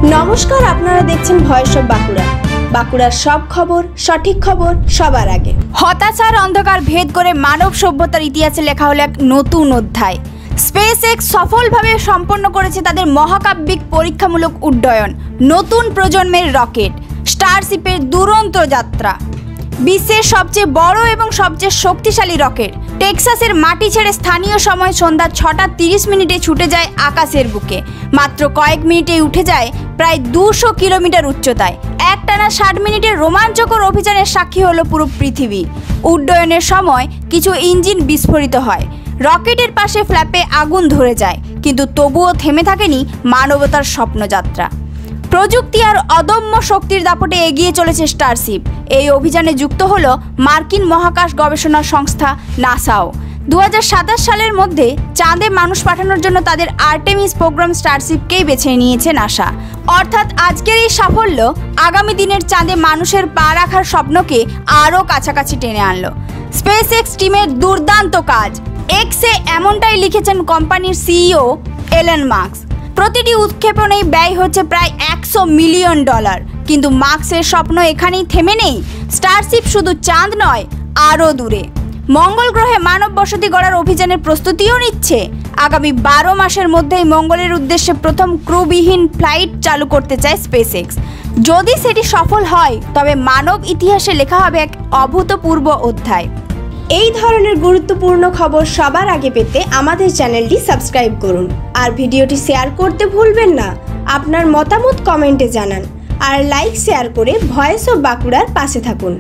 নমস্কার, আপনারা দেখছেন ভয়েস অফ বাঁকুড়া। বাঁকুড়ার সব খবর, সঠিক খবর সবার আগে। হতাশার অন্ধকার ভেদ করে মানব সভ্যতার ইতিহাসে লেখা হলো এক নতুন অধ্যায়। স্পেস এক্স সফলভাবে সম্পন্ন করেছে তাদের মহাকাব্যিক পরীক্ষামূলক উড্ডয়ন। নতুন প্রজন্মের রকেট স্টারশিপের দুরন্ত যাত্রা। বিশ্বের সবচেয়ে বড় এবং সবচেয়ে শক্তিশালী রকেট টেক্সাসের মাটি ছেড়ে স্থানীয় সময় সন্ধ্যা 6:30 ছুটে যায় আকাশের বুকে। মাত্র কয়েক মিনিটেই উঠে যায় প্রায় 200 কিলোমিটার উচ্চতায়। একটানা 60 মিনিটের রোমাঞ্চকর অভিযানের সাক্ষী হলো পুরো পৃথিবী। উড্ডয়নের সময় কিছু ইঞ্জিন বিস্ফোরিত হয়, রকেটের পাশে ফ্ল্যাপে আগুন ধরে যায়, কিন্তু তবুও থেমে থাকেনি মানবতার স্বপ্নযাত্রা। প্রযুক্তি আর অদম্য শক্তির দাপটে এগিয়ে চলেছে স্টারশিপ। এই অভিযানে যুক্ত হলো মার্কিন মহাকাশ গবেষণা সংস্থা নাসাও। 2027 সালের মধ্যে চাঁদে মানুষ পাঠানোর জন্য তাদের আর্টেমিস প্রোগ্রাম স্টারশিপকেই বেছে নিয়েছে নাসা। অর্থাৎ আজকের এই সাফল্য আগামী দিনের চাঁদে মানুষের পা রাখার স্বপ্নকে আরও কাছাকাছি টেনে আনলো। স্পেস এক্স টিমের দুর্দান্ত কাজ। এক্সে এমনটাই লিখেছেন কোম্পানির সিইও এলন মাস্ক। প্রতিটি উৎক্ষেপণেই ব্যয় হচ্ছে প্রায় $100 মিলিয়ন। কিন্তু মাস্কের স্বপ্ন এখানেই থেমে নেই। স্টারশিপ শুধু চাঁদ নয়, আরও দূরে মঙ্গল গ্রহে মানব বসতি গড়ার অভিযানের প্রস্তুতিও নিচ্ছে। আগামী 12 মাসের মধ্যেই মঙ্গলের উদ্দেশ্যে প্রথম ক্রুবিহীন ফ্লাইট চালু করতে চায় স্পেস এক্স। যদি সেটি সফল হয় তবে মানব ইতিহাসে লেখা হবে এক অভূতপূর্ব অধ্যায়। এই ধরনের গুরুত্বপূর্ণ খবর সবার আগে পেতে আমাদের চ্যানেলটি সাবস্ক্রাইব করুন আর ভিডিওটি শেয়ার করতে ভুলবেন না। আপনার মতামত কমেন্টে জানান আর লাইক শেয়ার করে ভয়েস অফ বাঁকুড়ার পাশে থাকুন।